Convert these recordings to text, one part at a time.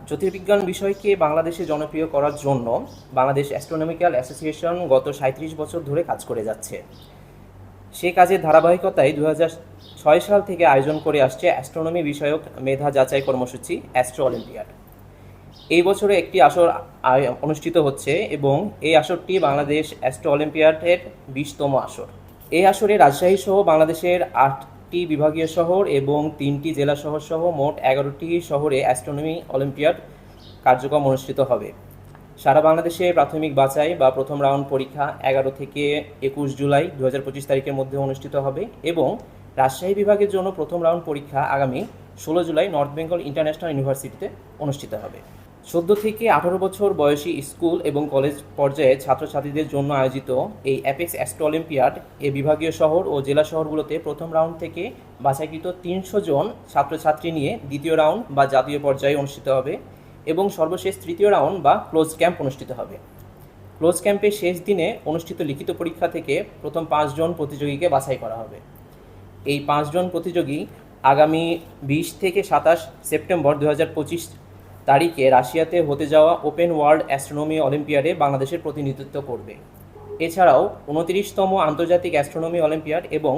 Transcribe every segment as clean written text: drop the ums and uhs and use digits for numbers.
জ্যোতির্বিজ্ঞান বিষয়কে বাংলাদেশে জনপ্রিয় করার জন্য বাংলাদেশ অ্যাস্ট্রোনমিক্যাল অ্যাসোসিয়েশন গত ৩৭ বছর ধরে কাজ করে যাচ্ছে। সে কাজের ধারাবাহিকতায় ২০০৬ সাল থেকে আয়োজন করে আসছে অ্যাস্ট্রোনমি বিষয়ক মেধা যাচাই কর্মসূচি অ্যাস্ট্রো অলিম্পিয়াড। এই বছরে একটি আসর অনুষ্ঠিত হচ্ছে এবং এই আসরটি বাংলাদেশ অ্যাস্ট্রো অলিম্পিয়াডের ২০তম আসর। এই আসরে রাজশাহী সহ বাংলাদেশের ৮টি বিভাগীয় শহর এবং ৩টি জেলা শহর সহ মোট ১১টি শহরে অ্যাস্ট্রোনমি অলিম্পিয়াড কার্যক্রম অনুষ্ঠিত হবে। সারা বাংলাদেশে প্রাথমিক বাছাই বা প্রথম রাউন্ড পরীক্ষা ১১ থেকে ২১ জুলাই ২০২৫ তারিখের মধ্যে অনুষ্ঠিত হবে এবং রাজশাহী বিভাগের জন্য প্রথম রাউন্ড পরীক্ষা আগামী ১৬ জুলাই নর্থ বেঙ্গল ইন্টারন্যাশনাল ইউনিভার্সিটিতে অনুষ্ঠিত হবে। ১৪ থেকে ১৮ বছর বয়সী স্কুল এবং কলেজ পর্যায়ে ছাত্রছাত্রীদের জন্য আয়োজিত এই অ্যাপেক্স অ্যাস্ট্রো অলিম্পিয়াড এ বিভাগীয় শহর ও জেলা শহরগুলোতে প্রথম রাউন্ড থেকে বাছাইকৃত ৩০০ জন ছাত্রছাত্রী নিয়ে দ্বিতীয় রাউন্ড বা জাতীয় পর্যায়ে অনুষ্ঠিত হবে এবং সর্বশেষ তৃতীয় রাউন্ড বা ক্লোজ ক্যাম্প অনুষ্ঠিত হবে। ক্লোজ ক্যাম্পের শেষ দিনে অনুষ্ঠিত লিখিত পরীক্ষা থেকে প্রথম ৫ জন প্রতিযোগীকে বাছাই করা হবে। এই ৫ জন প্রতিযোগী আগামী ২০ থেকে ২৭ সেপ্টেম্বর ২০২৫ তারিখে রাশিয়াতে হতে যাওয়া ওপেন ওয়ার্ল্ড অ্যাস্ট্রোনমি অলিম্পিয়াডে বাংলাদেশের প্রতিনিধিত্ব করবে। এছাড়াও ২৯তম আন্তর্জাতিক অ্যাস্ট্রোনমি অলিম্পিয়াড এবং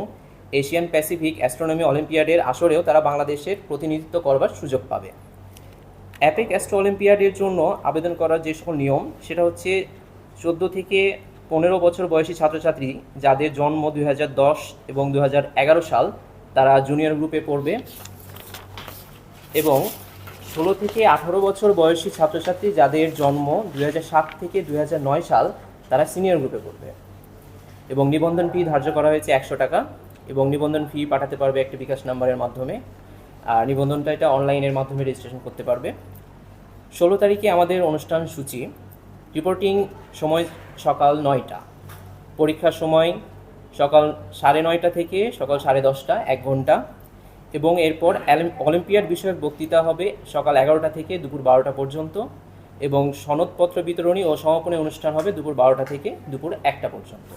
এশিয়ান প্যাসিফিক অ্যাস্ট্রোনমি অলিম্পিয়াডের আসরেও তারা বাংলাদেশের প্রতিনিধিত্ব করবার সুযোগ পাবে। অ্যাপেক্স অ্যাস্ট্রো অলিম্পিয়াডের জন্য আবেদন করার যে সকল নিয়ম সেটা হচ্ছে ১৪ থেকে ১৫ বছর বয়সী ছাত্রছাত্রী যাদের জন্ম ২০১০ এবং ২০১১ সাল তারা জুনিয়র গ্রুপে পড়বে এবং ১৬ থেকে ১৮ বছর বয়সী ছাত্রছাত্রী যাদের জন্ম ২০০৭ থেকে ২০০৯ সাল তারা সিনিয়র গ্রুপে পড়বে এবং নিবন্ধন ফি ধার্য করা হয়েছে ১০০ টাকা এবং নিবন্ধন ফি পাঠাতে পারবে একটি বিকাশ নাম্বারের মাধ্যমে। আর নিবন্ধনটা এটা অনলাইনের মাধ্যমে রেজিস্ট্রেশন করতে পারবে। ১৬ তারিখে আমাদের অনুষ্ঠান সূচি। রিপোর্টিং সময় সকাল ৯টা, পরীক্ষার সময় সকাল ৯:৩০ থেকে সকাল ১০:৩০, ১ ঘন্টা এবং এরপর অলিম্পিয়াড বিষয়ক বক্তৃতা হবে সকাল ১১টা থেকে দুপুর ১২টা পর্যন্ত এবং সনদপত্র বিতরণী ও সমাপনী অনুষ্ঠান হবে দুপুর ১২টা থেকে দুপুর ১টা পর্যন্ত।